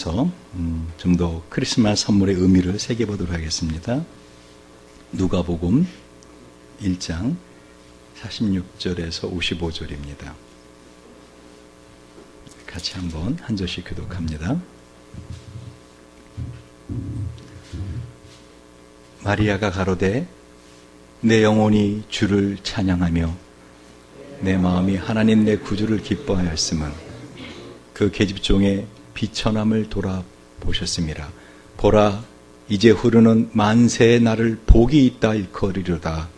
좀 더 크리스마스 선물의 의미를 새겨보도록 하겠습니다. 누가복음 1장 46절에서 55절입니다. 같이 한번 한 절씩 교독합니다. 마리아가 가로되 내 영혼이 주를 찬양하며 내 마음이 하나님 내 구주를 기뻐하였음은 그 계집종의 비천함을 돌아보셨음이라. 보라, 이제 흐르는 만세의 날을 복이 있다 일컬이로다.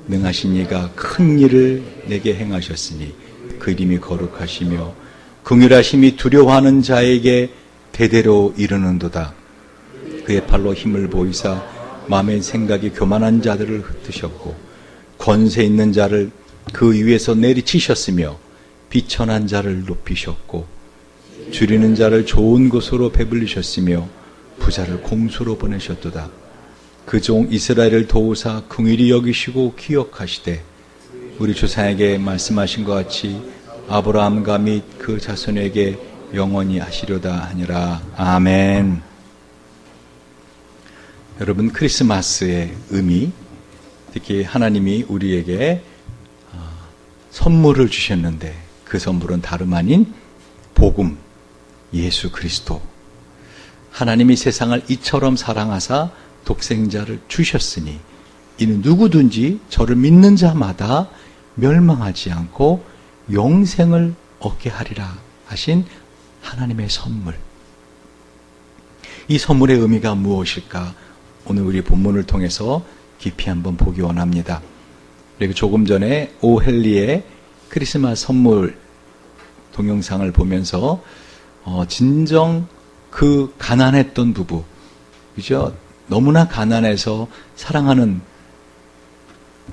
능하신 이가 큰 일을 내게 행하셨으니 그 이름이 거룩하시며 긍휼하심이 두려워하는 자에게 대대로 이르는도다. 그의 팔로 힘을 보이사 마음의 생각이 교만한 자들을 흩으셨고 권세 있는 자를 그 위에서 내리치셨으며 비천한 자를 높이셨고 줄이는 자를 좋은 곳으로 배불리셨으며 부자를 공수로 보내셨도다. 그 종 이스라엘을 도우사 긍휼히 여기시고 기억하시되 우리 조상에게 말씀하신 것 같이 아브라함과 및 그 자손에게 영원히 하시려다 하니라. 아멘. 여러분, 크리스마스의 의미, 특히 하나님이 우리에게 선물을 주셨는데 그 선물은 다름 아닌 복음, 예수 그리스도. 하나님이 세상을 이처럼 사랑하사 독생자를 주셨으니 이는 누구든지 저를 믿는 자마다 멸망하지 않고 영생을 얻게 하리라 하신 하나님의 선물. 이 선물의 의미가 무엇일까? 오늘 우리 본문을 통해서 깊이 한번 보기 원합니다. 그리고 조금 전에 오헨리의 크리스마스 선물 동영상을 보면서 진정 그 가난했던 부부, 그죠? 너무나 가난해서 사랑하는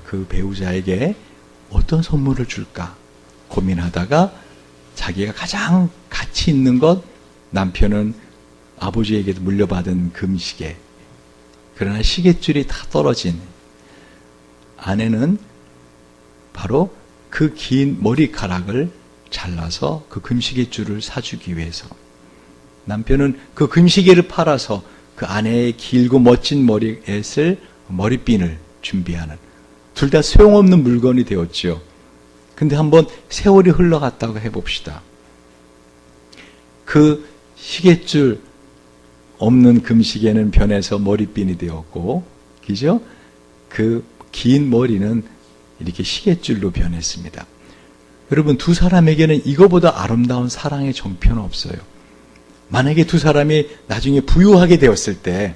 그 배우자에게 어떤 선물을 줄까 고민하다가 자기가 가장 가치 있는 것, 남편은 아버지에게도 물려받은 금시계, 그러나 시계줄이 다 떨어진 아내는 바로 그 긴 머리카락을 잘라서 그 금시계줄을 사주기 위해서, 남편은 그 금시계를 팔아서 그 아내의 길고 멋진 머리에 쓸 머리핀을 준비하는, 둘 다 소용없는 물건이 되었죠. 근데 한번 세월이 흘러갔다고 해봅시다. 그 시계줄 없는 금시계는 변해서 머리핀이 되었고, 그죠? 그 긴 머리는 이렇게 시계줄로 변했습니다. 여러분, 두 사람에게는 이거보다 아름다운 사랑의 정표는 없어요. 만약에 두 사람이 나중에 부유하게 되었을 때,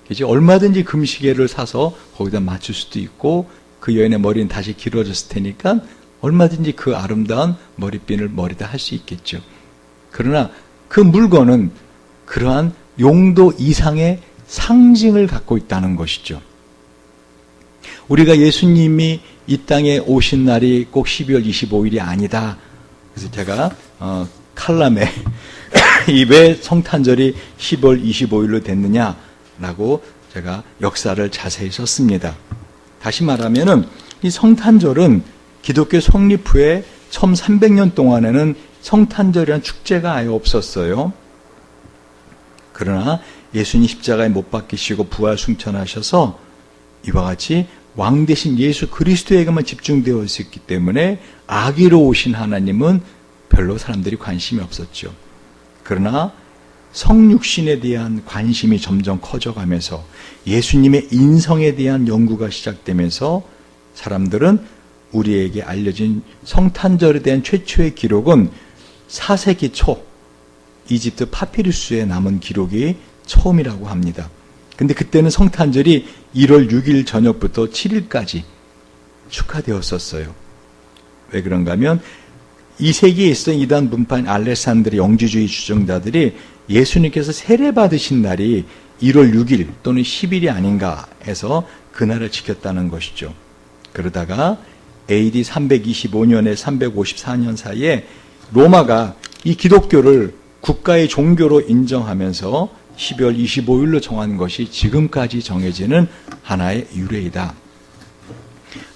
그죠? 얼마든지 금시계를 사서 거기다 맞출 수도 있고, 그 여인의 머리는 다시 길어졌을 테니까 얼마든지 그 아름다운 머리핀을 머리다 할 수 있겠죠. 그러나 그 물건은 그러한 용도 이상의 상징을 갖고 있다는 것이죠. 우리가 예수님이 이 땅에 오신 날이 꼭 12월 25일이 아니다. 그래서 제가 칼럼에 왜 성탄절이 10월 25일로 됐느냐라고 제가 역사를 자세히 썼습니다. 다시 말하면은 이 성탄절은 기독교 성립 후에 처음 300년 동안에는 성탄절이라는 축제가 아예 없었어요. 그러나 예수님 십자가에 못 박히시고 부활 승천하셔서 이와 같이 왕 대신 예수 그리스도에게만 집중되어 있었기 때문에 아기로 오신 하나님은 별로 사람들이 관심이 없었죠. 그러나 성육신에 대한 관심이 점점 커져가면서 예수님의 인성에 대한 연구가 시작되면서 사람들은 우리에게 알려진 성탄절에 대한 최초의 기록은 4세기 초 이집트 파피루스에 남은 기록이 처음이라고 합니다. 근데 그때는 성탄절이 1월 6일 저녁부터 7일까지 축하되었었어요. 왜 그런가 하면 2세기에 있었던 이단 분파인 알렉산드리 영지주의 주정자들이 예수님께서 세례받으신 날이 1월 6일 또는 10일이 아닌가 해서 그날을 지켰다는 것이죠. 그러다가 AD 325년에 354년 사이에 로마가 이 기독교를 국가의 종교로 인정하면서 12월 25일로 정한 것이 지금까지 정해지는 하나의 유래이다.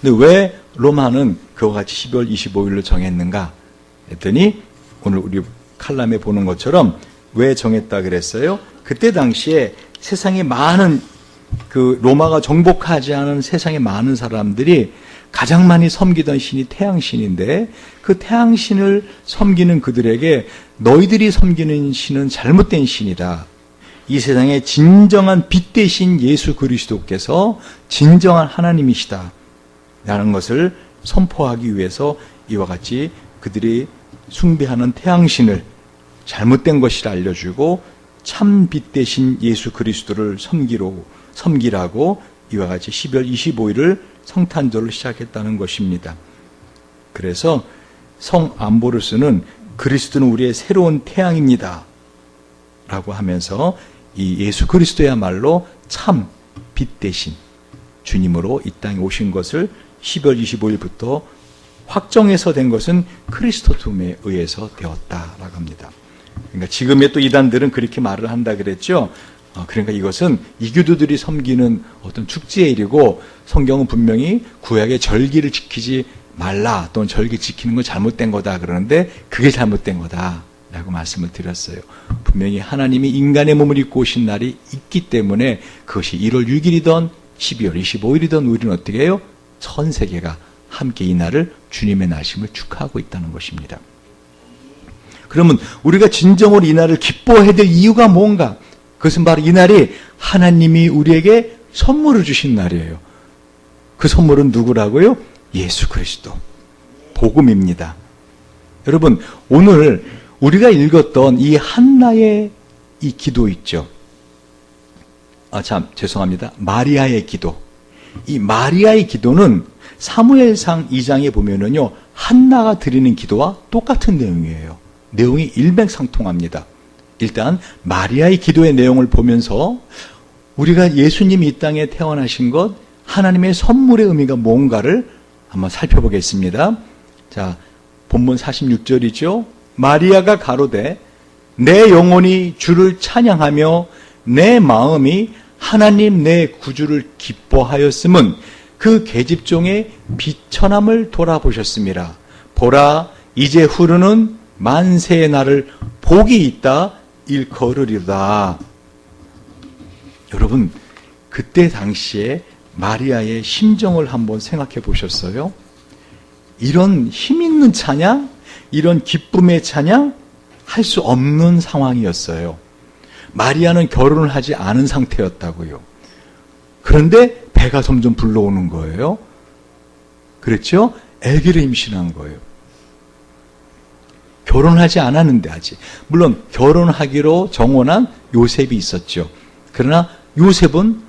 근데 왜 로마는 그와 같이 12월 25일로 정했는가 했더니 오늘 우리 칼럼에 보는 것처럼 왜 정했다 그랬어요? 그때 당시에 세상에 많은 그 로마가 정복하지 않은 세상에 많은 사람들이 가장 많이 섬기던 신이 태양신인데, 그 태양신을 섬기는 그들에게 너희들이 섬기는 신은 잘못된 신이다. 이 세상에 진정한 빛 대신 예수 그리스도께서 진정한 하나님이시다 라는 것을 선포하기 위해서 이와 같이 그들이 숭배하는 태양신을 잘못된 것이라 알려주고 참 빛 대신 예수 그리스도를 섬기라고 이와 같이 12월 25일을 성탄절로 시작했다는 것입니다. 그래서 성 암보로스는 그리스도는 우리의 새로운 태양입니다 라고 하면서 이 예수 그리스도야말로 참 빛 대신 주님으로 이 땅에 오신 것을 12월 25일부터 확정해서 된 것은 그리스도됨에 의해서 되었다라고 합니다. 그러니까 지금의 또 이단들은 그렇게 말을 한다 그랬죠. 그러니까 이것은 이교도들이 섬기는 어떤 축제의 일이고 성경은 분명히 구약의 절기를 지키지 말라 또는 절기 지키는 건 잘못된 거다 그러는데 그게 잘못된 거다 라고 말씀을 드렸어요. 분명히 하나님이 인간의 몸을 입고 오신 날이 있기 때문에 그것이 1월 6일이든 12월 25일이든 우리는 어떻게 해요? 전 세계가 함께 이 날을 주님의 나심을 축하하고 있다는 것입니다. 그러면 우리가 진정으로 이 날을 기뻐해야 될 이유가 뭔가? 그것은 바로 이 날이 하나님이 우리에게 선물을 주신 날이에요. 그 선물은 누구라고요? 예수 그리스도. 복음입니다. 여러분, 오늘 우리가 읽었던 이 한나의 이 기도 있죠. 죄송합니다. 마리아의 기도. 이 마리아의 기도는 사무엘상 2장에 보면은요, 한나가 드리는 기도와 똑같은 내용이에요. 내용이 일맥상통합니다. 일단 마리아의 기도의 내용을 보면서 우리가 예수님이 이 땅에 태어나신 것, 하나님의 선물의 의미가 뭔가를 한번 살펴보겠습니다. 자, 본문 46절이죠. 마리아가 가로되 내 영혼이 주를 찬양하며 내 마음이 하나님 내 구주를 기뻐하였음은 그 계집종의 비천함을 돌아보셨습니다. 보라, 이제 후르는 만세의 날을 복이 있다 일컬으리로다. 여러분, 그때 당시에 마리아의 심정을 한번 생각해 보셨어요? 이런 힘 있는 찬양, 이런 기쁨의 찬양 할 수 없는 상황이었어요. 마리아는 결혼을 하지 않은 상태였다고요. 그런데 배가 점점 불러오는 거예요. 그렇죠? 아기를 임신한 거예요. 결혼하지 않았는데 아직. 물론 결혼하기로 정혼한 요셉이 있었죠. 그러나 요셉은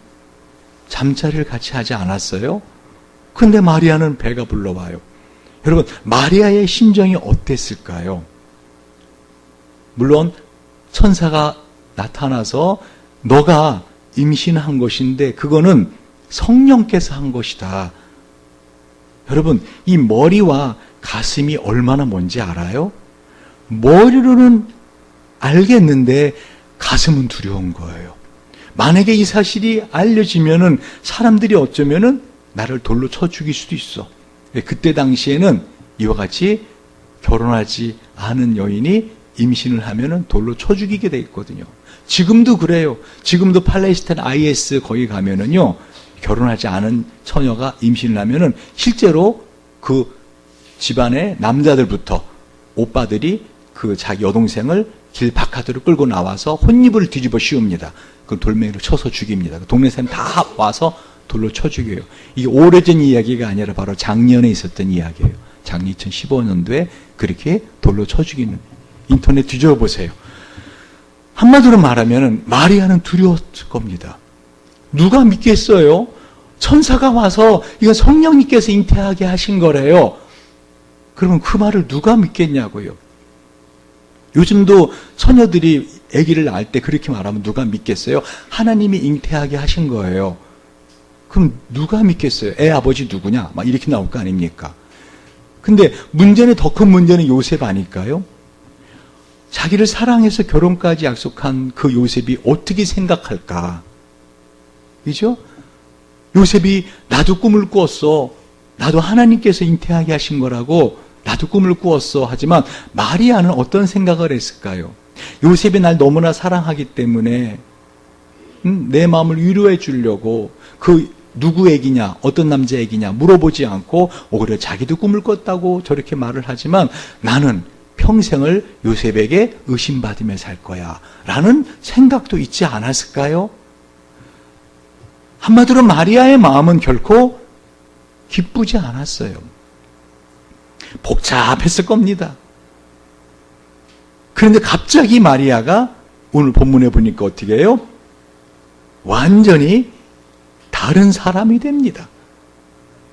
잠자리를 같이 하지 않았어요. 근데 마리아는 배가 불러와요. 여러분, 마리아의 심정이 어땠을까요? 물론 천사가 나타나서 너가 임신한 것인데 그거는 성령께서 한 것이다. 여러분, 이 머리와 가슴이 얼마나 먼지 알아요? 머리로는 알겠는데 가슴은 두려운 거예요. 만약에 이 사실이 알려지면은 사람들이 어쩌면은 나를 돌로 쳐 죽일 수도 있어. 그때 당시에는 이와 같이 결혼하지 않은 여인이 임신을 하면은 돌로 쳐 죽이게 돼 있거든요. 지금도 그래요. 지금도 팔레스타인 IS 거기 가면은요, 결혼하지 않은 처녀가 임신을 하면은 실제로 그 집안의 남자들부터 오빠들이 그 자기 여동생을 길 바깥으로 끌고 나와서 혼입을 뒤집어 씌웁니다. 그 돌멩이로 쳐서 죽입니다. 동네 사람 다 와서 돌로 쳐 죽여요. 이게 오래전 이야기가 아니라 바로 작년에 있었던 이야기예요. 작년 2015년도에 그렇게 돌로 쳐 죽이는. 인터넷 뒤져보세요. 한마디로 말하면 마리아는 두려웠을 겁니다. 누가 믿겠어요? 천사가 와서 이건 성령님께서 잉태하게 하신 거래요. 그러면 그 말을 누가 믿겠냐고요. 요즘도 처녀들이 아기를 낳을 때 그렇게 말하면 누가 믿겠어요? 하나님이 잉태하게 하신 거예요. 그럼 누가 믿겠어요? 애 아버지 누구냐? 막 이렇게 나올 거 아닙니까? 근데 문제는, 더 큰 문제는 요셉 아닐까요? 자기를 사랑해서 결혼까지 약속한 그 요셉이 어떻게 생각할까? 그죠? 요셉이 나도 꿈을 꾸었어. 나도 하나님께서 잉태하게 하신 거라고 나도 꿈을 꾸었어. 하지만 마리아는 어떤 생각을 했을까요? 요셉이 날 너무나 사랑하기 때문에 내 마음을 위로해 주려고 그 누구 얘기냐, 어떤 남자 얘기냐 물어보지 않고 오히려 자기도 꿈을 꿨다고 저렇게 말을 하지만 나는 평생을 요셉에게 의심받으며 살 거야 라는 생각도 있지 않았을까요? 한마디로 마리아의 마음은 결코 기쁘지 않았어요. 복잡했을 겁니다. 그런데 갑자기 마리아가 오늘 본문에 보니까 어떻게 해요? 완전히 다른 사람이 됩니다.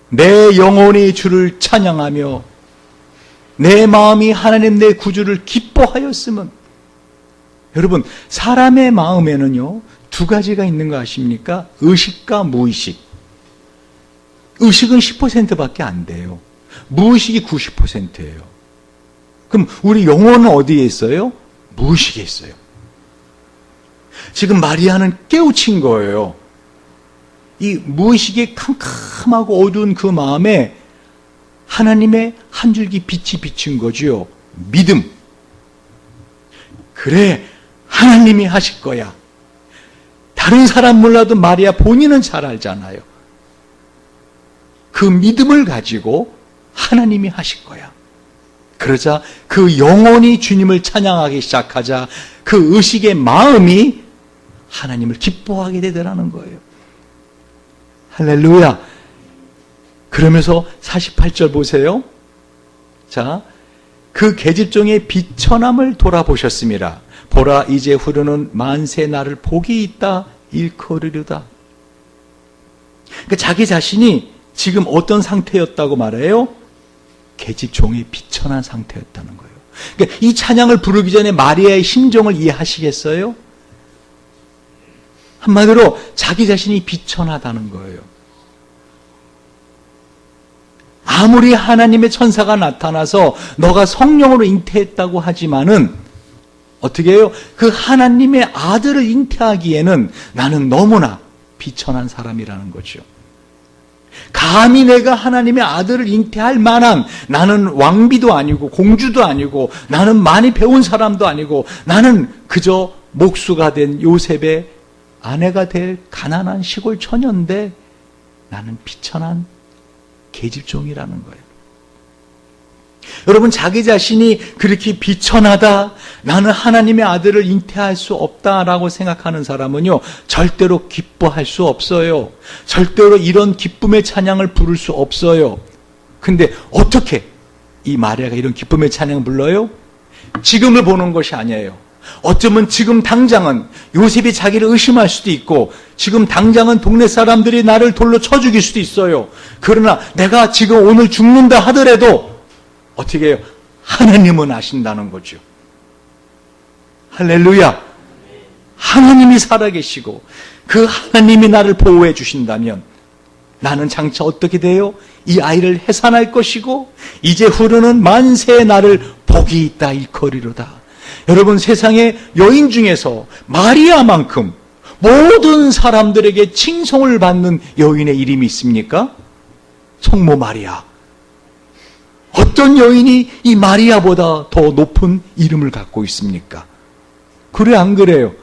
내 영혼이 주를 찬양하며 내 마음이 하나님 내 구주를 기뻐하였음은. 여러분, 사람의 마음에는요 2가지가 있는 거 아십니까? 의식과 무의식. 의식은 10%밖에 안 돼요. 무의식이 90%예요. 그럼 우리 영혼은 어디에 있어요? 무의식에 있어요. 지금 마리아는 깨우친 거예요. 이 무의식의 캄캄하고 어두운 그 마음에 하나님의 한 줄기 빛이 비친 거죠. 믿음. 그래, 하나님이 하실 거야. 다른 사람 몰라도 마리아 본인은 잘 알잖아요. 그 믿음을 가지고 하나님이 하실 거야. 그러자 그 영혼이 주님을 찬양하기 시작하자 그 의식의 마음이 하나님을 기뻐하게 되더라는 거예요. 할렐루야. 그러면서 48절 보세요. 자, 그 계집종의 비천함을 돌아보셨습니다. 보라, 이제 후르는 만세 나를 복이 있다 일컬으리로다. 그러니까 자기 자신이 지금 어떤 상태였다고 말해요? 계집종의 비천한 상태였다는 거예요. 그러니까 이 찬양을 부르기 전에 마리아의 심정을 이해하시겠어요? 한마디로 자기 자신이 비천하다는 거예요. 아무리 하나님의 천사가 나타나서 너가 성령으로 잉태했다고 하지만은 어떻게 해요? 그 하나님의 아들을 잉태하기에는 나는 너무나 비천한 사람이라는 거죠. 감히 내가 하나님의 아들을 잉태할 만한, 나는 왕비도 아니고 공주도 아니고 나는 많이 배운 사람도 아니고 나는 그저 목수가 된 요셉의 아내가 될 가난한 시골 처녀인데 나는 비천한 계집종이라는 거예요. 여러분, 자기 자신이 그렇게 비천하다, 나는 하나님의 아들을 잉태할 수 없다라고 생각하는 사람은요 절대로 기뻐할 수 없어요. 절대로 이런 기쁨의 찬양을 부를 수 없어요. 근데 어떻게 이 마리아가 이런 기쁨의 찬양을 불러요? 지금을 보는 것이 아니에요. 어쩌면 지금 당장은 요셉이 자기를 의심할 수도 있고 지금 당장은 동네 사람들이 나를 돌로 쳐 죽일 수도 있어요. 그러나 내가 지금 오늘 죽는다 하더라도 어떻게 해요? 하나님은 아신다는 거죠. 할렐루야. 하나님이 살아계시고 그 하나님이 나를 보호해 주신다면 나는 장차 어떻게 돼요? 이 아이를 해산할 것이고 이제 후르는 만세의 나를 복이 있다 일컬이로다. 여러분, 세상의 여인 중에서 마리아만큼 모든 사람들에게 칭송을 받는 여인의 이름이 있습니까? 성모 마리아. 어떤 여인이 이 마리아보다 더 높은 이름을 갖고 있습니까? 그래, 안 그래요?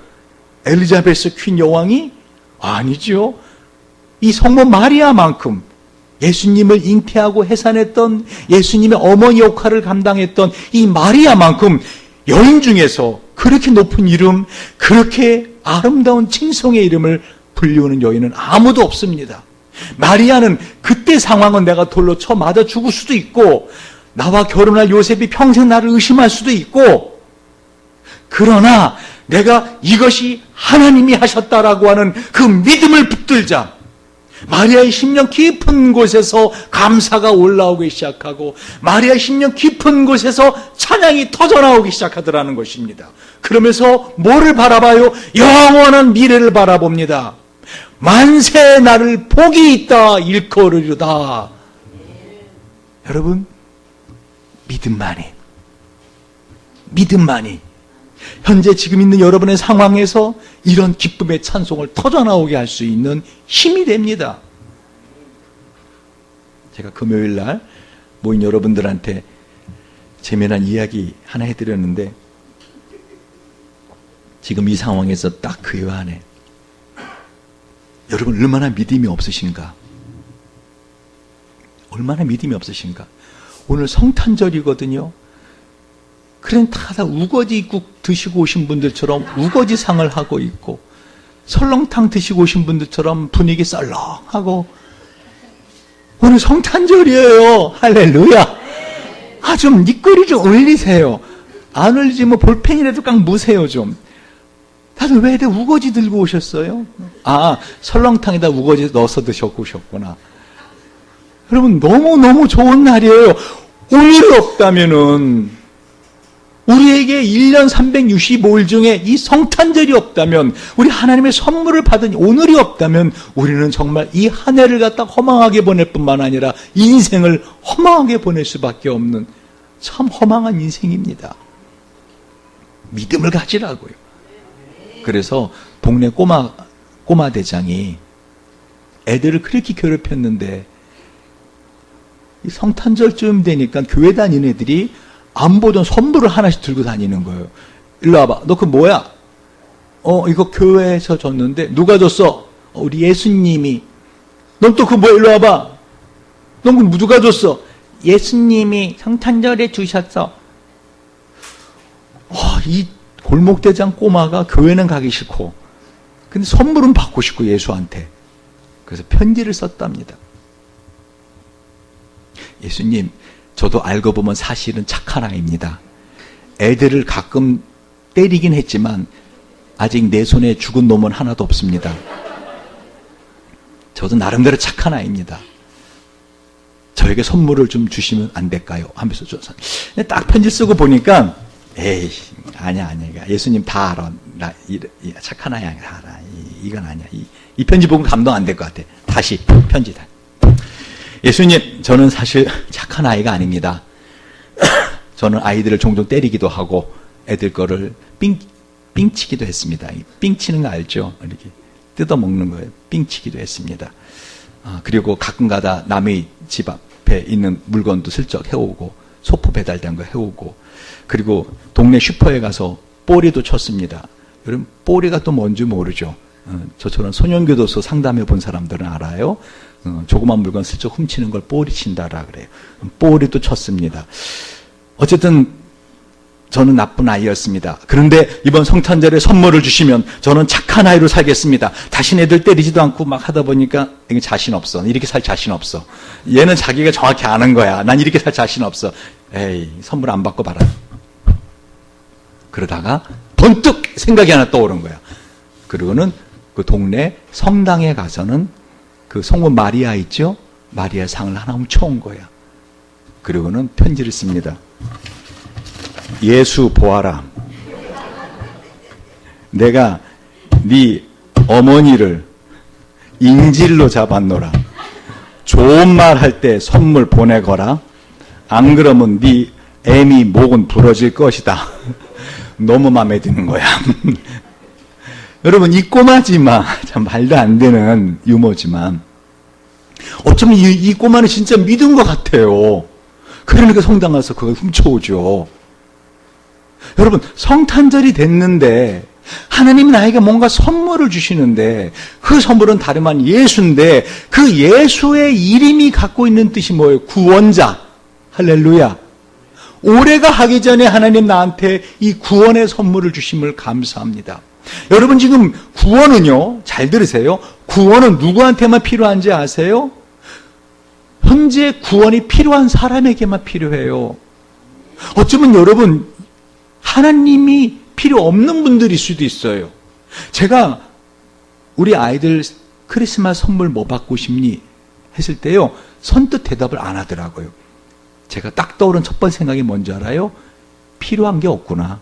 엘리자베스 퀸 여왕이? 아니죠. 이 성모 마리아만큼 예수님을 잉태하고 해산했던, 예수님의 어머니 역할을 감당했던 이 마리아만큼 여인 중에서 그렇게 높은 이름, 그렇게 아름다운 칭송의 이름을 불리우는 여인은 아무도 없습니다. 마리아는 그때 상황은 내가 돌로 쳐 맞아 죽을 수도 있고 나와 결혼할 요셉이 평생 나를 의심할 수도 있고, 그러나 내가 이것이 하나님이 하셨다라고 하는 그 믿음을 붙들자 마리아의 심령 깊은 곳에서 감사가 올라오기 시작하고 마리아의 심령 깊은 곳에서 찬양이 터져나오기 시작하더라는 것입니다. 그러면서 뭐를 바라봐요? 영원한 미래를 바라봅니다. 만세 나를 복이 있다 일컬으리로다. 여러분, 믿음만이 현재 지금 있는 여러분의 상황에서 이런 기쁨의 찬송을 터져나오게 할 수 있는 힘이 됩니다. 제가 금요일 날 모인 여러분들한테 재미난 이야기 하나 해드렸는데 지금 이 상황에서 딱 교회 안에 여러분 얼마나 믿음이 없으신가? 얼마나 믿음이 없으신가? 오늘 성탄절이거든요. 그런 다 우거지국 드시고 오신 분들처럼 우거지상을 하고 있고 설렁탕 드시고 오신 분들처럼 분위기 썰렁하고 오늘 성탄절이에요. 할렐루야. 좀 니꼬리 좀 올리세요. 안 올리지 뭐 볼펜이라도 깡 무세요 좀. 다들 왜 이렇게 우거지 들고 오셨어요? 설렁탕에다 우거지 넣어서 드셨고 오셨구나. 여러분 너무너무 좋은 날이에요. 오늘이 없다면은 우리에게 1년 365일 중에 이 성탄절이 없다면 우리 하나님의 선물을 받은 오늘이 없다면 우리는 정말 이 한 해를 갖다 허망하게 보낼 뿐만 아니라 인생을 허망하게 보낼 수밖에 없는 참 허망한 인생입니다. 믿음을 가지라고요. 그래서 동네 꼬마 대장이 애들을 그렇게 괴롭혔는데 이 성탄절쯤 되니까 교회 다니는 애들이 안 보던 선물을 하나씩 들고 다니는 거예요. 일로 와봐. 너 그거 뭐야? 이거 교회에서 줬는데 누가 줬어? 우리 예수님이. 넌 또 그거 뭐야? 일로 와봐. 넌 그거 누가 줬어? 예수님이 성탄절에 주셨어. 이 골목대장 꼬마가 교회는 가기 싫고 근데 선물은 받고 싶고 예수한테. 그래서 편지를 썼답니다. 예수님, 저도 알고 보면 사실은 착한 아이입니다. 애들을 가끔 때리긴 했지만 아직 내 손에 죽은 놈은 하나도 없습니다. 저도 나름대로 착한 아이입니다. 저에게 선물을 좀 주시면 안 될까요? 하면서 딱 편지 쓰고 보니까 아니야. 예수님 다 알아. 나 착한 아이야. 다 알아. 이건 아니야. 이 편지 보면 감동 안 될 것 같아. 다시 편지 다. 예수님, 저는 사실 착한 아이가 아닙니다. 저는 아이들을 종종 때리기도 하고 애들 거를 삥치기도 했습니다. 삥치는 거 알죠? 이렇게 뜯어먹는 거예요. 삥치기도 했습니다. 그리고 가끔가다 남의 집 앞에 있는 물건도 슬쩍 해오고 소포 배달된 거 해오고 그리고 동네 슈퍼에 가서 뽀리도 쳤습니다. 여러분 뽀리가 또 뭔지 모르죠. 저처럼 소년교도소 상담해 본 사람들은 알아요. 조그만 물건 슬쩍 훔치는 걸 뽀리 친다라 그래요. 뽀리도 쳤습니다. 어쨌든 저는 나쁜 아이였습니다. 그런데 이번 성탄절에 선물을 주시면 저는 착한 아이로 살겠습니다. 다신 애들 때리지도 않고 막 하다 보니까 이게 자신 없어. 이렇게 살 자신 없어. 얘는 자기가 정확히 아는 거야. 난 이렇게 살 자신 없어. 선물 안 받고 봐라. 그러다가 번뜩 생각이 하나 떠오른 거야. 그리고는 그 동네 성당에 가서는 그 성모 마리아 있죠? 마리아 상을 하나 훔쳐온 거야. 그리고는 편지를 씁니다. 예수 보아라. 내가 네 어머니를 인질로 잡았노라. 좋은 말 할 때 선물 보내거라. 안 그러면 네 애미 목은 부러질 것이다. 너무 마음에 드는 거야. 여러분 이 꼬마지만 참 말도 안 되는 유머지만 어쩌면 이 꼬마는 진짜 믿은 것 같아요. 그러니까 성당 가서 그걸 훔쳐오죠. 여러분 성탄절이 됐는데 하나님이 나에게 뭔가 선물을 주시는데 그 선물은 다름 아닌 예수인데 그 예수의 이름이 갖고 있는 뜻이 뭐예요? 구원자. 할렐루야. 올해가 하기 전에 하나님 나한테 이 구원의 선물을 주심을 감사합니다. 여러분 지금 구원은요, 잘 들으세요. 구원은 누구한테만 필요한지 아세요? 현재 구원이 필요한 사람에게만 필요해요. 어쩌면 여러분 하나님이 필요 없는 분들일 수도 있어요. 제가 우리 아이들 크리스마스 선물 뭐 받고 싶니? 했을 때요, 선뜻 대답을 안 하더라고요. 제가 딱 떠오른 첫 번째 생각이 뭔지 알아요? 필요한 게 없구나.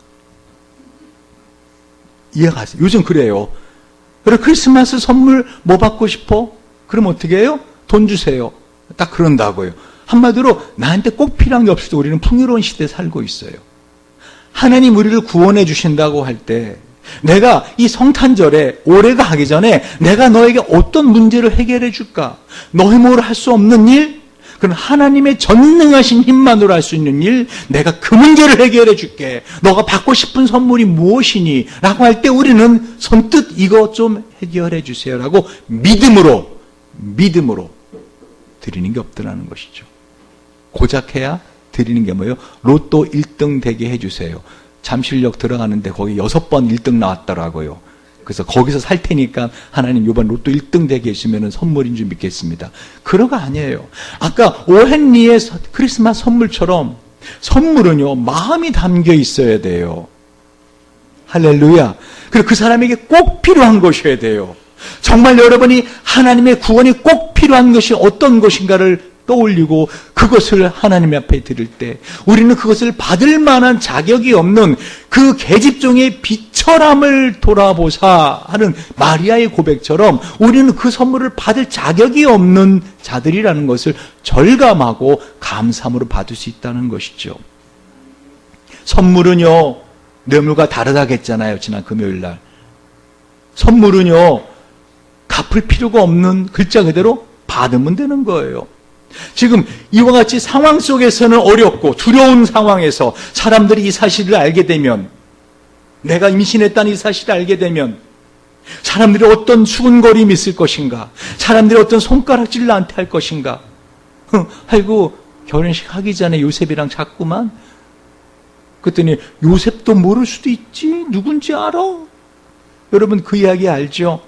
이해가세요? 요즘 그래요. 그래 크리스마스 선물 뭐 받고 싶어? 그럼 어떻게 해요? 돈 주세요. 딱 그런다고요. 한마디로 나한테 꼭 필요한 게 없을 때 우리는 풍요로운 시대에 살고 있어요. 하나님 우리를 구원해 주신다고 할 때 내가 이 성탄절에 올해가 하기 전에 내가 너에게 어떤 문제를 해결해 줄까? 너희 몸으로 할 수 없는 일? 그럼 하나님의 전능하신 힘만으로 할 수 있는 일, 내가 그 문제를 해결해 줄게. 너가 받고 싶은 선물이 무엇이니? 라고 할 때 우리는 선뜻 이거 좀 해결해 주세요. 라고 믿음으로 드리는 게 없더라는 것이죠. 고작 해야 드리는 게 뭐예요? 로또 1등 되게 해주세요. 잠실역 들어가는데 거기 6번 1등 나왔더라고요. 그래서 거기서 살 테니까 하나님 이번 로또 1등 되게 해주시면 선물인 줄 믿겠습니다. 그러가 아니에요. 아까 오헨리의 크리스마스 선물처럼 선물은요, 마음이 담겨 있어야 돼요. 할렐루야. 그리고 그 사람에게 꼭 필요한 것이어야 돼요. 정말 여러분이 하나님의 구원이 꼭 필요한 것이 어떤 것인가를 떠올리고 그것을 하나님 앞에 드릴 때 우리는 그것을 받을 만한 자격이 없는 그 계집종의 비천함을 돌아보사 하는 마리아의 고백처럼 우리는 그 선물을 받을 자격이 없는 자들이라는 것을 절감하고 감사함으로 받을 수 있다는 것이죠. 선물은요, 뇌물과 다르다고 했잖아요, 지난 금요일 날. 선물은요, 갚을 필요가 없는 글자 그대로 받으면 되는 거예요. 지금 이와 같이 상황 속에서는 어렵고 두려운 상황에서 사람들이 이 사실을 알게 되면, 내가 임신했다는 이 사실을 알게 되면 사람들이 어떤 수군거림이 있을 것인가, 사람들이 어떤 손가락질을 나한테 할 것인가. 아이고 결혼식 하기 전에 요셉이랑 잤구만. 그랬더니 요셉도 모를 수도 있지, 누군지 알아? 여러분 그 이야기 알죠?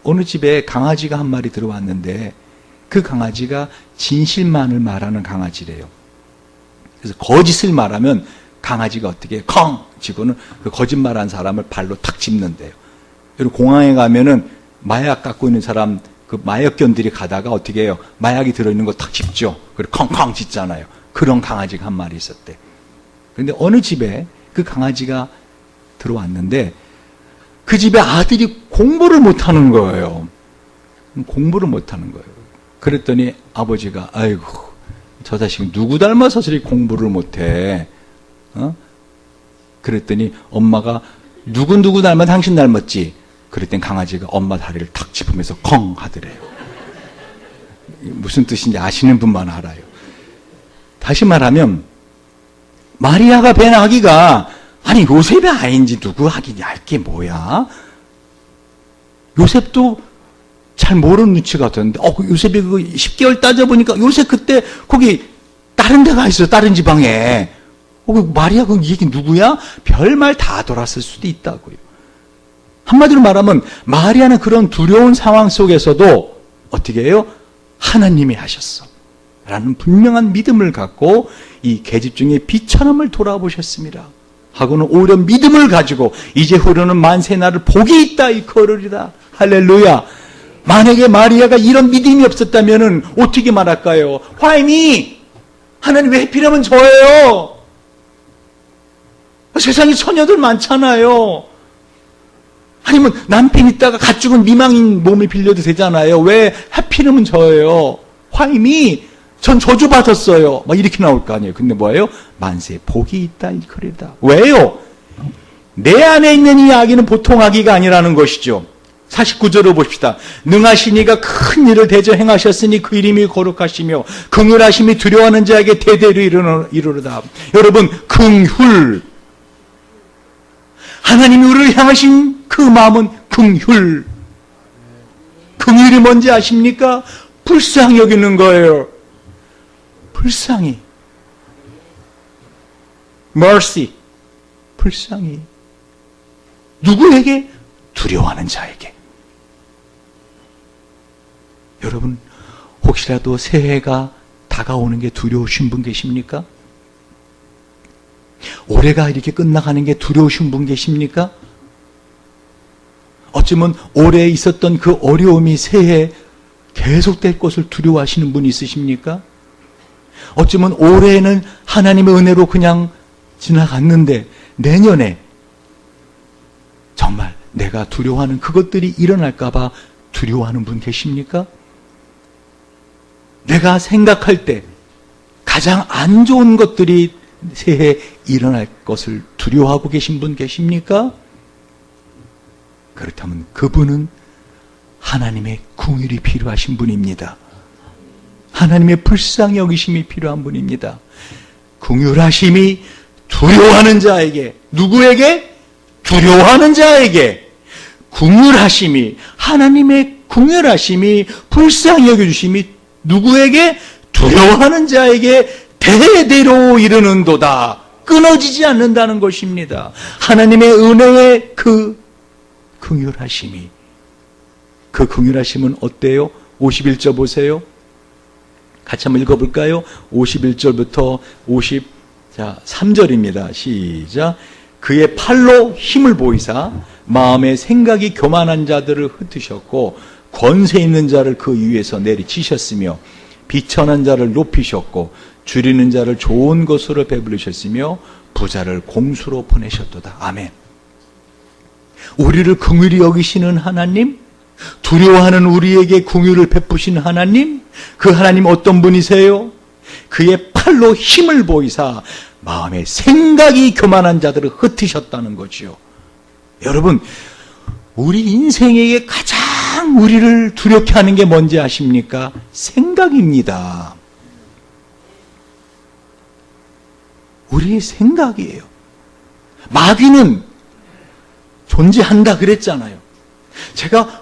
어느 집에 강아지가 한 마리 들어왔는데 그 강아지가 진실만을 말하는 강아지래요. 그래서 거짓을 말하면 강아지가 어떻게 컹 지고는 그 거짓말한 사람을 발로 탁 짚는데요. 여러분 공항에 가면은 마약 갖고 있는 사람, 그 마약견들이 가다가 어떻게 해요? 마약이 들어있는 거 탁 짚죠. 그리고 컹컹 짖잖아요. 그런 강아지가 한 마리 있었대. 그런데 어느 집에 그 강아지가 들어왔는데 그 집에 아들이 공부를 못하는 거예요. 공부를 못하는 거예요. 그랬더니 아버지가 아이고 저 자식은 누구 닮아서 저리 공부를 못해. 그랬더니 엄마가 누구 닮아 당신 닮았지. 그랬더니 강아지가 엄마 다리를 탁 짚으면서 컹 하더래요. 무슨 뜻인지 아시는 분만 알아요. 다시 말하면 마리아가 뵌 아기가 아니 요셉이 아닌지 누구 아기냐 알게 뭐야? 요셉도 잘 모르는 눈치 같았는데 요셉이 그 10개월 따져보니까 요셉 그때 거기 다른 데 가 있어요. 다른 지방에. 마리아 그 얘기 누구야? 별말 다 돌았을 수도 있다고요. 한마디로 말하면 마리아는 그런 두려운 상황 속에서도 어떻게 해요? 하나님이 하셨어 라는 분명한 믿음을 갖고 이 계집종의 비천함을 돌아보셨습니다. 하고는 오히려 믿음을 가지고 이제 흐르는 만세 나를 복이 있다 이 걸으리라. 할렐루야. 만약에 마리아가 이런 믿음이 없었다면 어떻게 말할까요? 화이미 하나님 왜 필요하면 저예요. 세상에 처녀들 많잖아요. 아니면 남편 있다가 가축은 미망인 몸을 빌려도 되잖아요. 왜 하필이면 저예요. 화이미 전 저주받았어요. 막 이렇게 나올 거 아니에요. 근데 뭐예요? 만세 복이 있다 이거리다. 왜요? 내 안에 있는 이 아기는 보통 아기가 아니라는 것이죠. 49절을 봅시다. 능하신 이가 큰 일을 대저 행하셨으니 그 이름이 거룩하시며 긍휼하심이 두려워하는 자에게 대대로 이르르다. 여러분 긍휼, 하나님이 우리를 향하신 그 마음은 긍휼. 긍휼이 뭔지 아십니까? 불쌍히 여기는 거예요. 불쌍히. mercy. 불쌍히. 누구에게? 두려워하는 자에게. 여러분 혹시라도 새해가 다가오는 게 두려우신 분 계십니까? 올해가 이렇게 끝나가는 게 두려우신 분 계십니까? 어쩌면 올해 있었던 그 어려움이 새해에 계속될 것을 두려워하시는 분이 있으십니까? 어쩌면 올해는 하나님의 은혜로 그냥 지나갔는데 내년에 정말 내가 두려워하는 그것들이 일어날까 봐 두려워하는 분 계십니까? 내가 생각할 때 가장 안 좋은 것들이 새해에 일어날 것을 두려워하고 계신 분 계십니까? 그렇다면 그분은 하나님의 긍휼이 필요하신 분입니다. 하나님의 불쌍히 여기심이 필요한 분입니다. 긍휼하심이 두려워하는 자에게, 누구에게? 두려워하는 자에게 긍휼하심이, 하나님의 긍휼하심이, 불쌍히 여겨주심이 누구에게? 두려워하는 자에게 대대로 이르는도다. 끊어지지 않는다는 것입니다. 하나님의 은혜의 그 긍휼하심이, 그 긍휼하심은 어때요? 51절 보세요. 같이 한번 읽어볼까요? 51절부터 53절입니다. 시작. 그의 팔로 힘을 보이사 마음의 생각이 교만한 자들을 흩으셨고 권세 있는 자를 그 위에서 내리치셨으며 비천한 자를 높이셨고 줄이는 자를 좋은 것으로 배부르셨으며 부자를 공수로 보내셨도다. 아멘. 우리를 긍휼히 여기시는 하나님, 두려워하는 우리에게 긍휼을 베푸신 하나님, 그 하나님 어떤 분이세요? 그의 팔로 힘을 보이사 마음의 생각이 교만한 자들을 흩으셨다는 거지요. 여러분, 우리 인생에게 가장 우리를 두렵게 하는 게 뭔지 아십니까? 생각입니다. 우리의 생각이에요. 마귀는 존재한다 그랬잖아요. 제가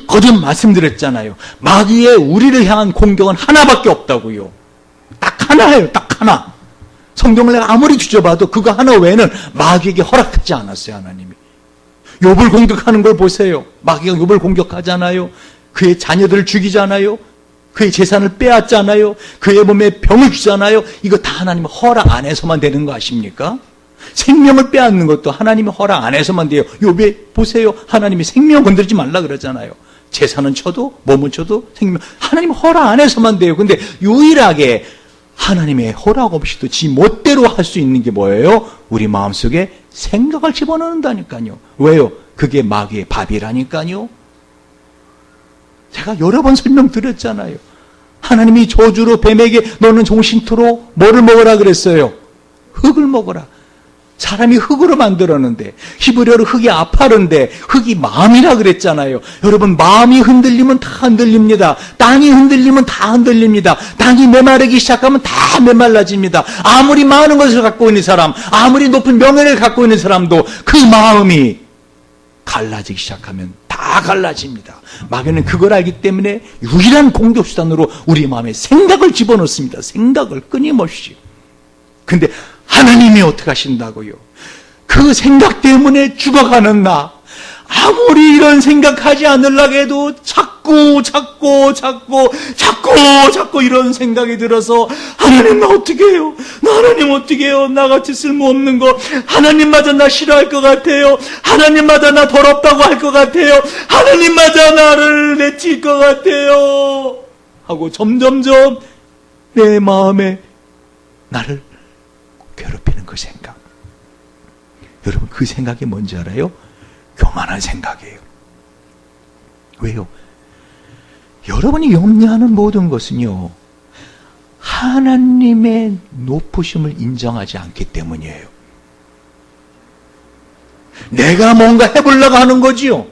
거듭 말씀드렸잖아요. 마귀의 우리를 향한 공격은 하나밖에 없다고요. 딱 하나예요. 딱 하나. 성경을 내가 아무리 뒤져봐도 그거 하나 외에는 마귀에게 허락하지 않았어요. 하나님이. 욥을 공격하는 걸 보세요. 마귀가 욥을 공격하잖아요. 그의 자녀들을 죽이잖아요. 그의 재산을 빼앗잖아요. 그의 몸에 병을 주잖아요. 이거 다 하나님 허락 안에서만 되는 거 아십니까? 생명을 빼앗는 것도 하나님의 허락 안에서만 돼요. 욥에 보세요. 하나님이 생명 건드리지 말라 그러잖아요. 재산은 쳐도 몸은 쳐도 생명, 하나님 허락 안에서만 돼요. 근데 유일하게 하나님의 허락 없이도 지 멋대로 할 수 있는 게 뭐예요? 우리 마음속에 생각을 집어넣는다니까요. 왜요? 그게 마귀의 밥이라니까요. 제가 여러 번 설명드렸잖아요. 하나님이 저주로 뱀에게 너는 종신토로 뭐를 먹으라 그랬어요? 흙을 먹어라. 사람이 흙으로 만들었는데, 히브리어로 흙이 아파른데 흙이 마음이라 그랬잖아요. 여러분, 마음이 흔들리면 다 흔들립니다. 땅이 흔들리면 다 흔들립니다. 땅이 메마르기 시작하면 다 메말라집니다. 아무리 많은 것을 갖고 있는 사람, 아무리 높은 명예를 갖고 있는 사람도 그 마음이 갈라지기 시작하면 다 갈라집니다. 마귀는 그걸 알기 때문에 유일한 공격수단으로 우리 마음에 생각을 집어넣습니다. 생각을 끊임없이. 근데 하나님이 어떻게 하신다고요? 그 생각 때문에 죽어가는 나, 아무리 이런 생각하지 않으려고 해도 자꾸 이런 생각이 들어서 하나님 나 어떻게 해요? 나 하나님 어떻게 해요? 나같이 쓸모없는 거 하나님마저 나 싫어할 것 같아요. 하나님마저 나 더럽다고 할 것 같아요. 하나님마저 나를 내칠 것 같아요 하고 점점점 내 마음에 나를 괴롭히는 그 생각. 여러분, 그 생각이 뭔지 알아요? 교만한 생각이에요. 왜요? 여러분이 염려하는 모든 것은요, 하나님의 높으심을 인정하지 않기 때문이에요. 내가 뭔가 해보려고 하는 거지요.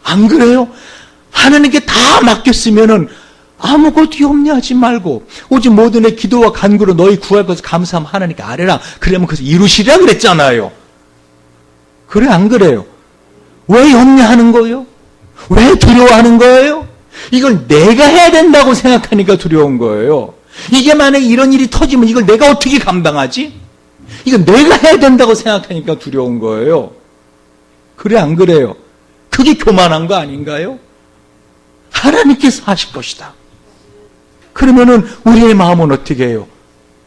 안 그래요? 하나님께 다 맡겼으면은 아무것도 염려하지 말고 오직 모든 내 기도와 간구로 너희 구할 것을 감사하면 하나님께 아뢰라. 그러면 그것을 이루시라 그랬잖아요. 그래 안 그래요? 왜 염려하는 거예요? 왜 두려워하는 거예요? 이걸 내가 해야 된다고 생각하니까 두려운 거예요. 이게 만약에 이런 일이 터지면 이걸 내가 어떻게 감당하지? 이건 내가 해야 된다고 생각하니까 두려운 거예요. 그래 안 그래요? 그게 교만한 거 아닌가요? 하나님께서 하실 것이다. 그러면은 우리의 마음은 어떻게 해요?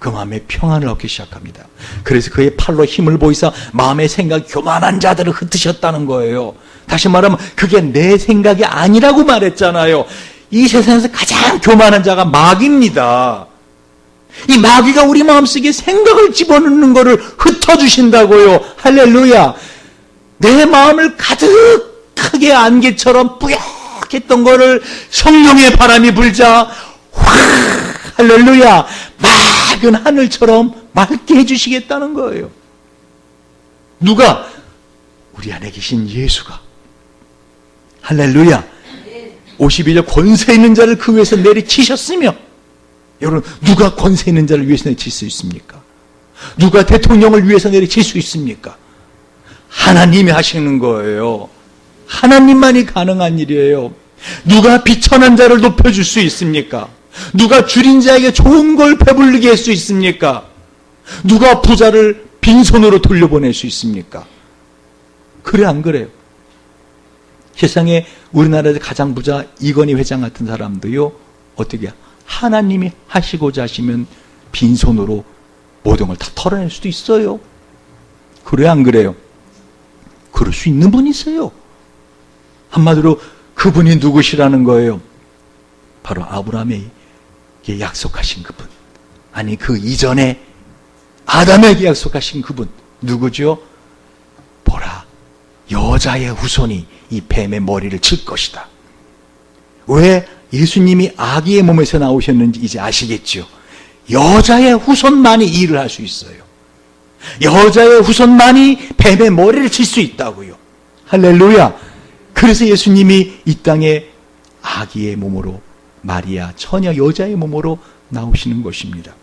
그 마음에 평안을 얻기 시작합니다. 그래서 그의 팔로 힘을 보이사 마음의 생각이 교만한 자들을 흩으셨다는 거예요. 다시 말하면 그게 내 생각이 아니라고 말했잖아요. 이 세상에서 가장 교만한 자가 마귀입니다. 이 마귀가 우리 마음속에 생각을 집어넣는 것을 흩어주신다고요. 할렐루야. 내 마음을 가득하게 안개처럼 뿌옇했던 것을 성령의 바람이 불자 확, 할렐루야, 맑은 하늘처럼 맑게 해주시겠다는 거예요. 누가? 우리 안에 계신 예수가. 할렐루야. 52절 권세 있는 자를 그 위에서 내리치셨으며, 여러분 누가 권세 있는 자를 위해서 내리칠 수 있습니까? 누가 대통령을 위해서 내리칠 수 있습니까? 하나님이 하시는 거예요. 하나님만이 가능한 일이에요. 누가 비천한 자를 높여줄 수 있습니까? 누가 줄인 자에게 좋은 걸 배불리게 할 수 있습니까? 누가 부자를 빈손으로 돌려보낼 수 있습니까? 그래 안 그래요? 세상에 우리나라에서 가장 부자 이건희 회장 같은 사람도요, 어떻게 하나님이 하시고자 하시면 빈손으로 모든 걸 다 털어낼 수도 있어요. 그래 안 그래요? 그럴 수 있는 분이 있어요. 한마디로 그분이 누구시라는 거예요? 바로 아브라함에게 약속하신 그분. 아니 그 이전에 아담에게 약속하신 그분. 누구죠? 보라, 여자의 후손이 이 뱀의 머리를 칠 것이다. 왜 예수님이 아기의 몸에서 나오셨는지 이제 아시겠죠? 여자의 후손만이 이 일을 할 수 있어요. 여자의 후손만이 뱀의 머리를 칠 수 있다고요. 할렐루야. 그래서 예수님이 이 땅에 아기의 몸으로, 마리아 처녀 여자의 몸으로 나오시는 것입니다.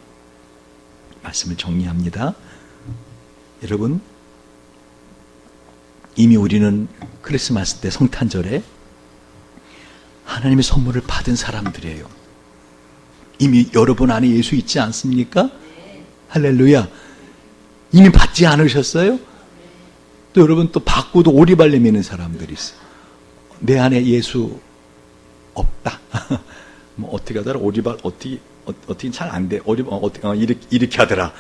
말씀을 정리합니다. 여러분, 이미 우리는 크리스마스 때 성탄절에 하나님의 선물을 받은 사람들이에요. 이미 여러분 안에 예수 있지 않습니까? 할렐루야. 이미 받지 않으셨어요? 또 여러분 또 받고도 오리발 내미는 사람들이 있어요. 내 안에 예수 없다. 뭐 어떻게 하더라? 오리발 어떻게 잘 안 돼. 이렇게 하더라.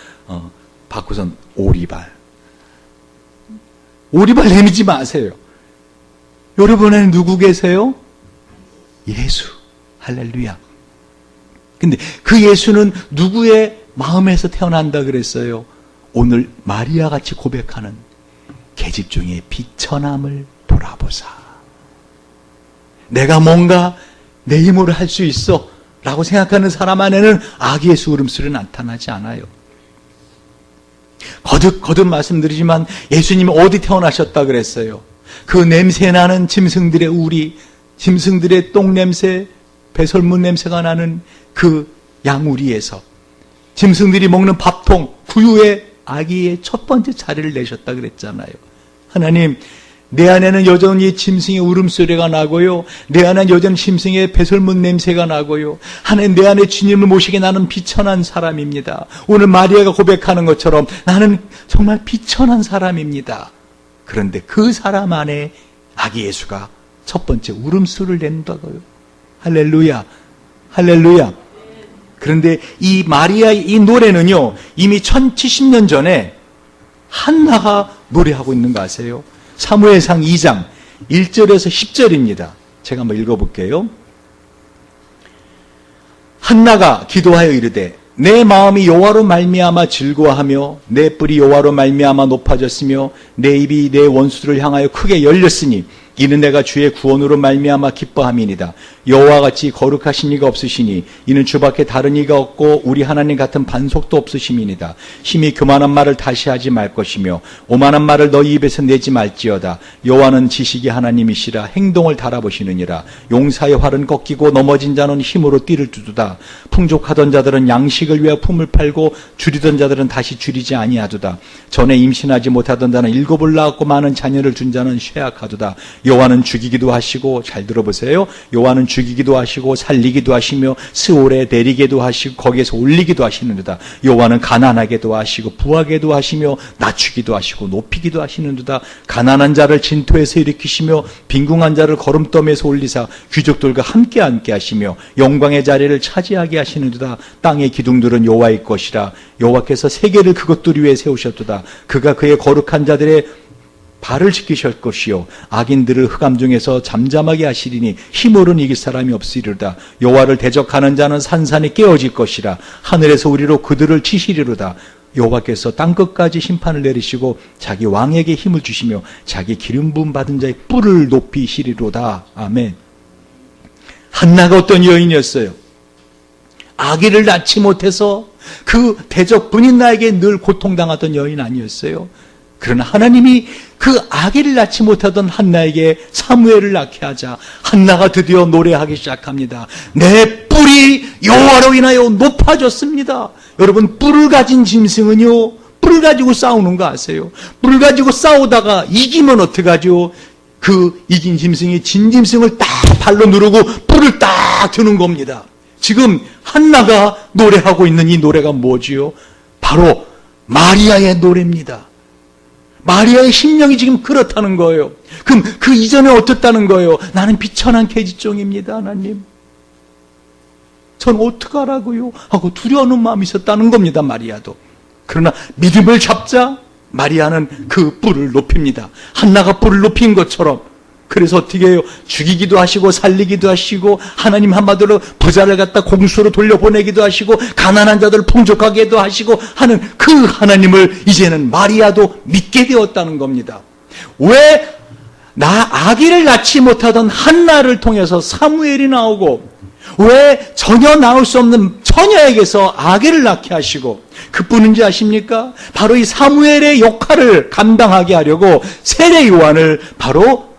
받고선 오리발 내미지 마세요. 여러분 안에 누구 계세요? 예수. 할렐루야. 근데 그 예수는 누구의 마음에서 태어난다 그랬어요? 오늘 마리아 같이 고백하는 계집 중에 비천함을 돌아보사. 내가 뭔가 내 힘으로 할 수 있어 라고 생각하는 사람 안에는 아기 예수 울음소리 나타나지 않아요. 거듭 말씀드리지만 예수님이 어디 태어나셨다 그랬어요? 그 냄새나는 짐승들의 우리, 짐승들의 똥냄새, 배설물 냄새가 나는 그 양우리에서 짐승들이 먹는 밥통, 구유에 아기의 첫 번째 자리를 내셨다 그랬잖아요. 하나님, 내 안에는 여전히 짐승의 울음소리가 나고요. 내 안에는 여전히 짐승의 배설물 냄새가 나고요. 하나님, 내 안에 주님을 모시게 나는 비천한 사람입니다. 오늘 마리아가 고백하는 것처럼 나는 정말 비천한 사람입니다. 그런데 그 사람 안에 아기 예수가 첫 번째 울음소리를 낸다고요. 할렐루야. 할렐루야. 그런데 이 마리아의 이 노래는요, 이미 1070년 전에 한나가 노래하고 있는 거 아세요? 사무엘상 2장 1절에서 10절입니다. 제가 한번 읽어볼게요. 한나가 기도하여 이르되 내 마음이 여호와로 말미암아 즐거워하며 내 뿔이 여호와로 말미암아 높아졌으며 내 입이 내 원수들을 향하여 크게 열렸으니 이는 내가 주의 구원으로 말미암아 기뻐함이니이다. 여호와 같이 거룩하신 이가 없으시니 이는 주밖에 다른 이가 없고 우리 하나님 같은 반석도 없으심이니이다. 심히 교만한 말을 다시 하지 말 것이며 오만한 말을 너희 입에서 내지 말지어다. 여호와는 지식이 하나님이시라 행동을 달아보시느니라. 용사의 활은 꺾이고 넘어진 자는 힘으로 띠를 두두다. 풍족하던 자들은 양식을 위하여 품을 팔고 줄이던 자들은 다시 줄이지 아니하도다. 전에 임신하지 못하던 자는 일곱을 낳았고 많은 자녀를 준 자는 쇠약하도다. 여호와는 죽이기도 하시고, 잘 들어보세요. 여호와는 죽이기도 하시고 살리기도 하시며 스올에 내리게도 하시고 거기에서 올리기도 하시는도다. 여호와는 가난하게도 하시고 부하게도 하시며 낮추기도 하시고 높이기도 하시는도다. 가난한 자를 진토에서 일으키시며 빈궁한 자를 거름더미에서 올리사 귀족들과 함께 앉게 하시며 영광의 자리를 차지하게 하시는도다. 땅의 기둥들은 여호와의 것이라. 여호와께서 세계를 그것들 위에 세우셨도다. 그가 그의 거룩한 자들의 발을 지키실 것이요 악인들을 흑암 중에서 잠잠하게 하시리니 힘으로는 이길 사람이 없으리로다. 여호와를 대적하는 자는 산산이 깨어질 것이라. 하늘에서 우리로 그들을 치시리로다. 여호와께서 땅끝까지 심판을 내리시고 자기 왕에게 힘을 주시며 자기 기름 부음 받은 자의 뿔을 높이시리로다. 아멘. 한나가 어떤 여인이었어요? 아기를 낳지 못해서 그 대적 분인 나에게 늘 고통당하던 여인 아니었어요? 그러나 하나님이 그 아기를 낳지 못하던 한나에게 사무엘을 낳게 하자 한나가 드디어 노래하기 시작합니다. 내 뿔이 여호와로 인하여 높아졌습니다. 여러분, 뿔을 가진 짐승은요, 뿔을 가지고 싸우는 거 아세요? 뿔을 가지고 싸우다가 이기면 어떡하죠? 그 이긴 짐승이 진 짐승을 딱 발로 누르고 뿔을 딱 드는 겁니다. 지금 한나가 노래하고 있는 이 노래가 뭐지요? 바로 마리아의 노래입니다. 마리아의 심령이 지금 그렇다는 거예요. 그럼 그 이전에 어떻다는 거예요? 나는 비천한 계집종입니다, 하나님. 전 어떡하라고요? 하고 두려워하는 마음이 있었다는 겁니다, 마리아도. 그러나 믿음을 잡자 마리아는 그 뿔을 높입니다. 한나가 뿔을 높인 것처럼. 그래서 어떻게 해요? 죽이기도 하시고 살리기도 하시고 하나님 한마디로 부자를 갖다 공수로 돌려보내기도 하시고 가난한 자들을 풍족하게도 하시고 하는 그 하나님을 이제는 마리아도 믿게 되었다는 겁니다. 왜 아기를 낳지 못하던 한나를 통해서 사무엘이 나오고 왜 전혀 낳을 수 없는 처녀에게서 아기를 낳게 하시고 그뿐인지 아십니까? 바로 이 사무엘의 역할을 감당하게 하려고 세례 요한을 바로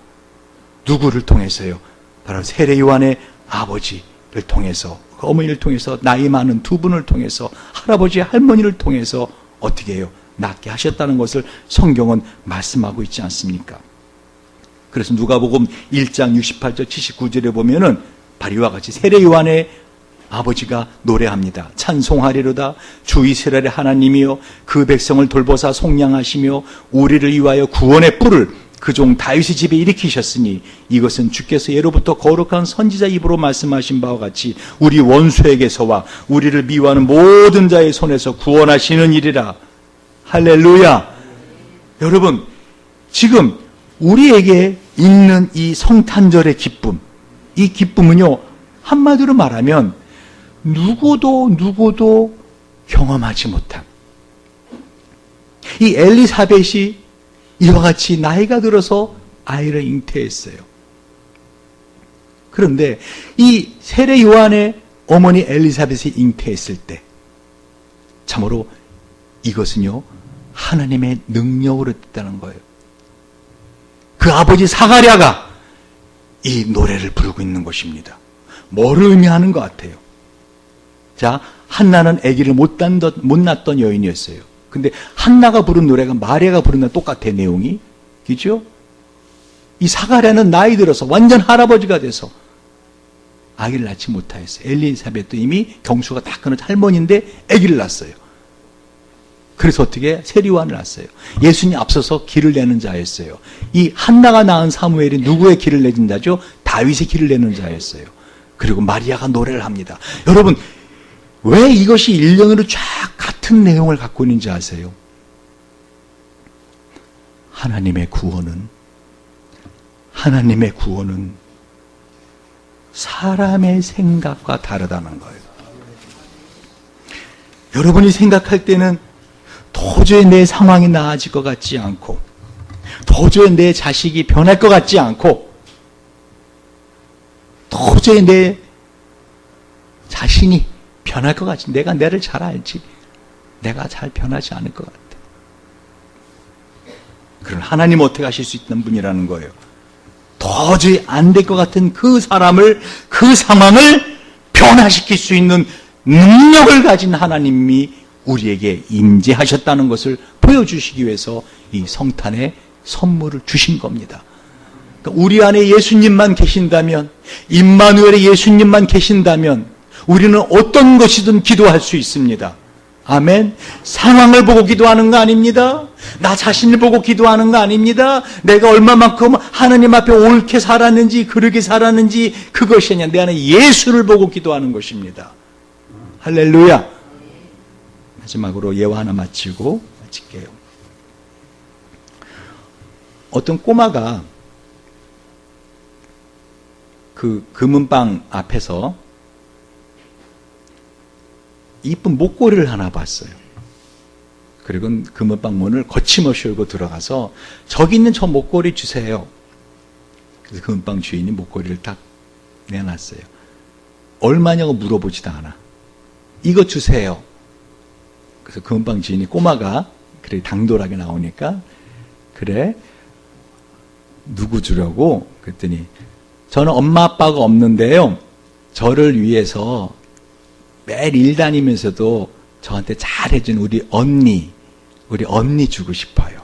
누구를 통해서요? 바로 세례 요한의 아버지를 통해서, 어머니를 통해서, 나이 많은 두 분을 통해서, 할아버지, 할머니를 통해서 어떻게 해요? 낳게 하셨다는 것을 성경은 말씀하고 있지 않습니까? 그래서 누가복음 1장 68절 79절에 보면은 바로 이와 같이 세례 요한의 아버지가 노래합니다. 찬송하리로다 주 이스라엘의 하나님이여 그 백성을 돌보사 속량하시며 우리를 위하여 구원의 뿔을 그 종 다윗의 집에 일으키셨으니 이것은 주께서 예로부터 거룩한 선지자 입으로 말씀하신 바와 같이 우리 원수에게서와 우리를 미워하는 모든 자의 손에서 구원하시는 일이라. 할렐루야. 여러분, 지금 우리에게 있는 이 성탄절의 기쁨, 이 기쁨은요, 한마디로 말하면 누구도 경험하지 못한, 이 엘리사벳이 이와 같이 나이가 들어서 아이를 잉태했어요. 그런데 이 세례 요한의 어머니 엘리사벳이 잉태했을 때 참으로 이것은요, 하나님의 능력으로 됐다는 거예요. 그 아버지 사가랴가 이 노래를 부르고 있는 것입니다. 뭐를 의미하는 것 같아요? 자, 한나는 아기를 못 낳던 여인이었어요. 근데 한나가 부른 노래가 마리아가 부른 노래 똑같아, 내용이. 그죠? 이 사가랴는 나이 들어서 완전 할아버지가 돼서 아기를 낳지 못하였어요. 엘리사벳도 이미 경수가 다 끊은 할머니인데 아기를 낳았어요. 그래서 어떻게 세리요한을 낳았어요. 예수님이 앞서서 길을 내는 자였어요. 이 한나가 낳은 사무엘이 누구의 길을 내는 자죠? 다윗의 길을 내는 자였어요. 그리고 마리아가 노래를 합니다. 여러분, 왜 이것이 일련으로 쫙 같은 내용을 갖고 있는지 아세요? 하나님의 구원은 사람의 생각과 다르다는 거예요. 여러분이 생각할 때는 도저히 내 상황이 나아질 것 같지 않고, 도저히 내 자식이 변할 것 같지 않고, 도저히 내 자신이 변할 것 같지, 내가 나를 잘 알지, 내가 잘 변하지 않을 것 같아. 그러나 하나님은 어떻게 하실 수 있는 분이라는 거예요. 도저히 안 될 것 같은 그 사람을, 그 상황을 변화시킬 수 있는 능력을 가진 하나님이 우리에게 임재하셨다는 것을 보여주시기 위해서 이 성탄의 선물을 주신 겁니다. 그러니까 우리 안에 예수님만 계신다면, 임마누엘의 예수님만 계신다면 우리는 어떤 것이든 기도할 수 있습니다. 아멘. 상황을 보고 기도하는 거 아닙니다. 나 자신을 보고 기도하는 거 아닙니다. 내가 얼마만큼 하나님 앞에 옳게 살았는지 그르게 살았는지 그것이 아니라 내 안에 예수를 보고 기도하는 것입니다. 할렐루야. 마지막으로 예화 하나 마칠게요. 어떤 꼬마가 그 금은방 앞에서 이쁜 목걸이를 하나 봤어요. 그리고 금은방 문을 거침없이 열고 들어가서 저기 있는 저 목걸이 주세요. 그래서 금은방 주인이 목걸이를 딱 내놨어요. 얼마냐고 물어보지도 않아. 이거 주세요. 그래서 금은방 주인이 꼬마가 그래 당돌하게 나오니까 그래? 누구 주려고? 그랬더니 저는 엄마 아빠가 없는데요. 저를 위해서 매일 일 다니면서도 저한테 잘해준 우리 언니 주고 싶어요.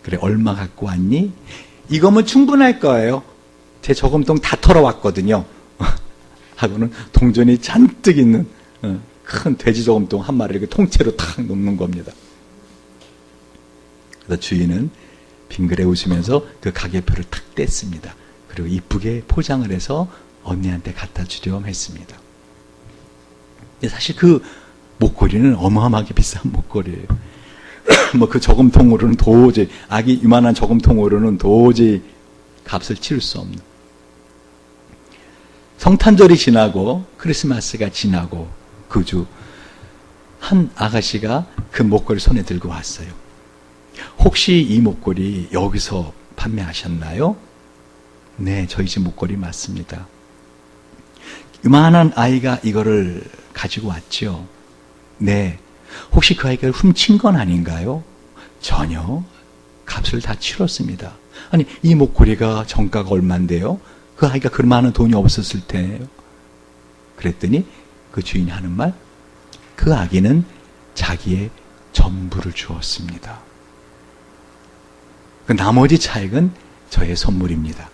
그래, 얼마 갖고 왔니? 이거면 충분할 거예요. 제 저금통 다 털어왔거든요. 하고는 동전이 잔뜩 있는 큰 돼지 저금통 한 마리를 통째로 탁 놓는 겁니다. 그래서 주인은 빙그레 웃으면서 그 가계표를 탁 뗐습니다. 그리고 이쁘게 포장을 해서 언니한테 갖다 주렴 했습니다. 근데 사실 그 목걸이는 어마어마하게 비싼 목걸이에요. 뭐 그 저금통으로는 도저히, 아기 이만한 저금통으로는 도저히 값을 치를 수 없는. 성탄절이 지나고 크리스마스가 지나고 그 주 한 아가씨가 그 목걸이 손에 들고 왔어요. 혹시 이 목걸이 여기서 판매하셨나요? 네, 저희 집 목걸이 맞습니다. 이만한 아이가 이거를 가지고 왔죠. 네. 혹시 그 아이가 훔친 건 아닌가요? 전혀. 값을 다 치렀습니다. 아니, 이 목걸이가 정가가 얼만데요? 그 아이가 그 많은 돈이 없었을 테요. 그랬더니 그 주인이 하는 말, 그 아기는 자기의 전부를 주었습니다. 그 나머지 차액은 저의 선물입니다.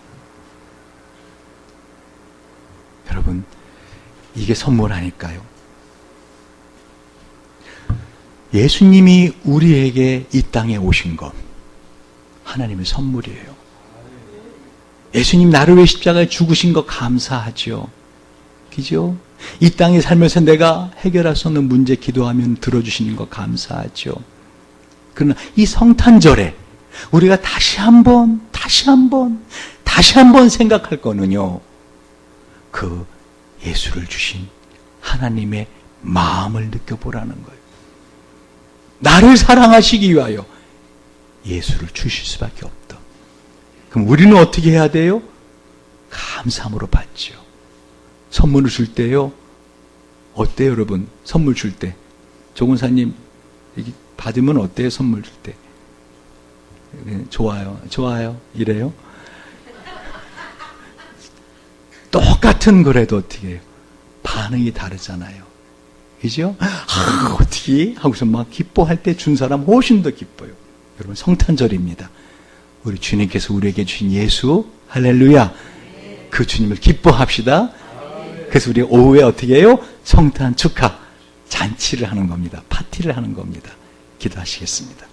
여러분, 이게 선물 아닐까요? 예수님이 우리에게 이 땅에 오신 것, 하나님의 선물이에요. 예수님 나를 위해 십자가에 죽으신 거 감사하죠. 그죠? 이 땅에 살면서 내가 해결할 수 없는 문제 기도하면 들어주시는 거 감사하죠. 그러나 이 성탄절에 우리가 다시 한번 생각할 거는요, 그 예수를 주신 하나님의 마음을 느껴보라는 거예요. 나를 사랑하시기 위하여 예수를 주실 수밖에 없다. 그럼 우리는 어떻게 해야 돼요? 감사함으로 받죠. 선물을 줄 때요, 어때요, 여러분? 선물 줄 때. 조근사님, 받으면 어때요, 선물 줄 때? 좋아요. 이래요? 똑같은 거라도 어떻게 해요? 반응이 다르잖아요. 그죠? 어떻게? 하고서 막 기뻐할 때 준 사람 훨씬 더 기뻐요. 여러분, 성탄절입니다. 우리 주님께서 우리에게 주신 예수, 할렐루야. 그 주님을 기뻐합시다. 그래서 우리 오후에 어떻게 해요? 성탄 축하 잔치를 하는 겁니다. 파티를 하는 겁니다. 기도하시겠습니다.